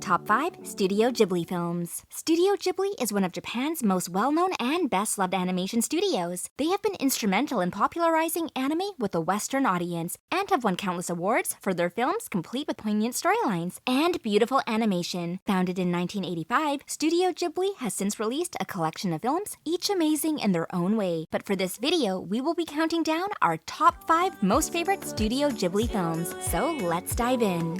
Top 5 Studio Ghibli Films. Studio Ghibli is one of Japan's most well-known and best-loved animation studios. They have been instrumental in popularizing anime with a Western audience and have won countless awards for their films complete with poignant storylines and beautiful animation. Founded in 1985, Studio Ghibli has since released a collection of films, each amazing in their own way. But for this video, we will be counting down our top 5 most favorite Studio Ghibli films. So let's dive in.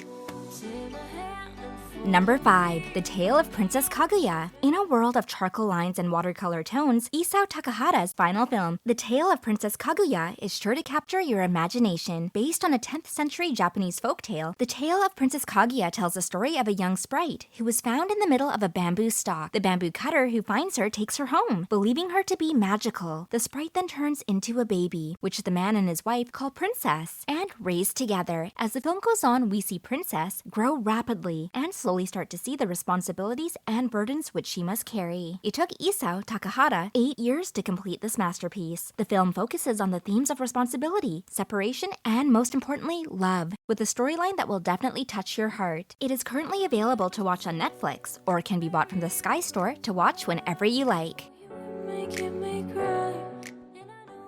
Number 5. The Tale of Princess Kaguya. In a world of charcoal lines and watercolor tones, Isao Takahata's final film, The Tale of Princess Kaguya, is sure to capture your imagination. Based on a 10th century Japanese folktale, The Tale of Princess Kaguya tells the story of a young sprite who was found in the middle of a bamboo stalk. The bamboo cutter who finds her takes her home, believing her to be magical. The sprite then turns into a baby, which the man and his wife call Princess, and raise together. As the film goes on, we see Princess grow rapidly and slowly start to see the responsibilities and burdens which she must carry. It took Isao Takahata 8 years to complete this masterpiece. The film focuses on the themes of responsibility, separation, and most importantly, love, with a storyline that will definitely touch your heart. It is currently available to watch on Netflix, or can be bought from the Sky Store to watch whenever you like.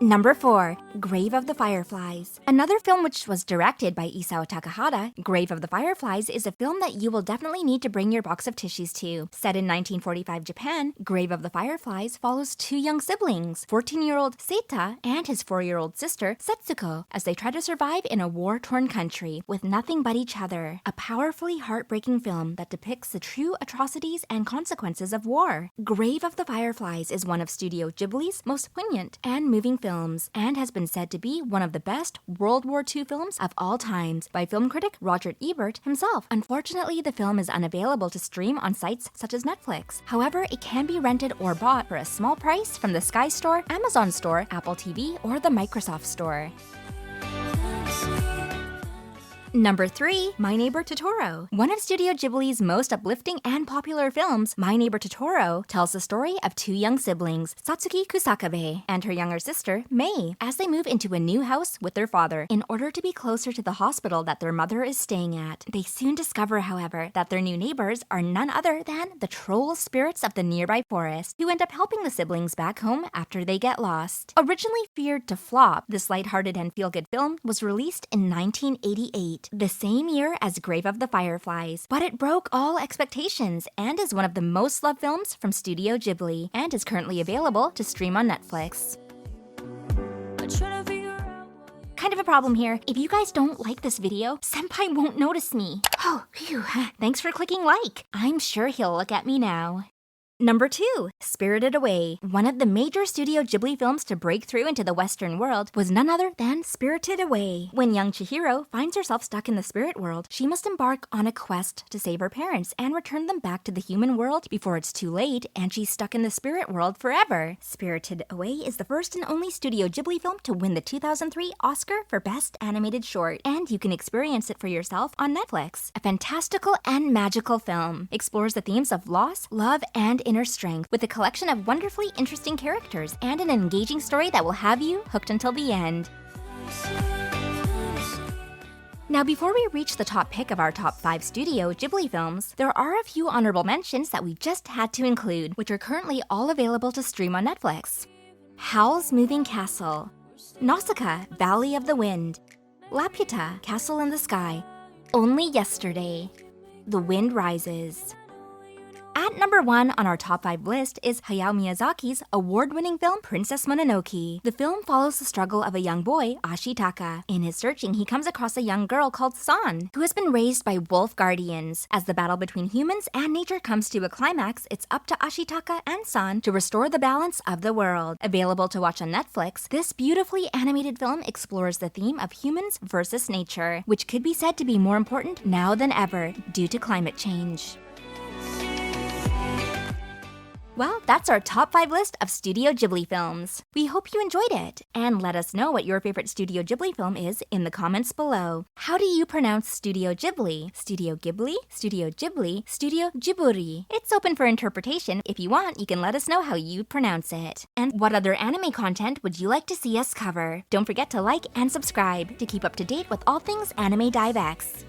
Number 4. Grave of the Fireflies. Another film which was directed by Isao Takahata, Grave of the Fireflies is a film that you will definitely need to bring your box of tissues to. Set in 1945 Japan, Grave of the Fireflies follows 2 young siblings, 14-year-old Seita and his 4-year-old sister Setsuko, as they try to survive in a war-torn country with nothing but each other. A powerfully heartbreaking film that depicts the true atrocities and consequences of war. Grave of the Fireflies is one of Studio Ghibli's most poignant and moving films, and has been said to be one of the best World War II films of all times by film critic Roger Ebert himself. Unfortunately, the film is unavailable to stream on sites such as Netflix. However, it can be rented or bought for a small price from the Sky Store, Amazon Store, Apple TV, or the Microsoft Store. Number 3. My Neighbour Totoro. One of Studio Ghibli's most uplifting and popular films, My Neighbour Totoro tells the story of 2 young siblings, Satsuki Kusakabe and her younger sister, Mei, as they move into a new house with their father in order to be closer to the hospital that their mother is staying at. They soon discover, however, that their new neighbors are none other than the troll spirits of the nearby forest, who end up helping the siblings back home after they get lost. Originally feared to flop, this lighthearted and feel-good film was released in 1988. The same year as Grave of the Fireflies, but it broke all expectations and is one of the most loved films from Studio Ghibli and is currently available to stream on Netflix. Kind of a problem here. If you guys don't like this video, Senpai won't notice me. Oh, phew. Thanks for clicking like. I'm sure he'll look at me now. Number 2. Spirited Away. One of the major Studio Ghibli films to break through into the Western world was none other than Spirited Away. When young Chihiro finds herself stuck in the spirit world, she must embark on a quest to save her parents and return them back to the human world before it's too late and she's stuck in the spirit world forever. Spirited Away is the first and only Studio Ghibli film to win the 2003 Oscar for Best Animated Short, and you can experience it for yourself on Netflix. A fantastical and magical film explores the themes of loss, love, and inner strength, with a collection of wonderfully interesting characters and an engaging story that will have you hooked until the end. Now, before we reach the top pick of our top 5 Studio Ghibli films, there are a few honorable mentions that we just had to include, which are currently all available to stream on Netflix. Howl's Moving Castle, Nausicaa, Valley of the Wind, Laputa, Castle in the Sky, Only Yesterday, The Wind Rises. At number 1 on our top 5 list is Hayao Miyazaki's award-winning film Princess Mononoke. The film follows the struggle of a young boy, Ashitaka. In his searching, he comes across a young girl called San, who has been raised by wolf guardians. As the battle between humans and nature comes to a climax, it's up to Ashitaka and San to restore the balance of the world. Available to watch on Netflix, this beautifully animated film explores the theme of humans versus nature, which could be said to be more important now than ever due to climate change. Well, that's our top 5 list of Studio Ghibli films. We hope you enjoyed it, and let us know what your favorite Studio Ghibli film is in the comments below. How do you pronounce Studio Ghibli? Studio Ghibli? Studio Ghibli? Studio Ghibli? It's open for interpretation. If you want, you can let us know how you pronounce it. And what other anime content would you like to see us cover? Don't forget to like and subscribe to keep up to date with all things Anime Dive X.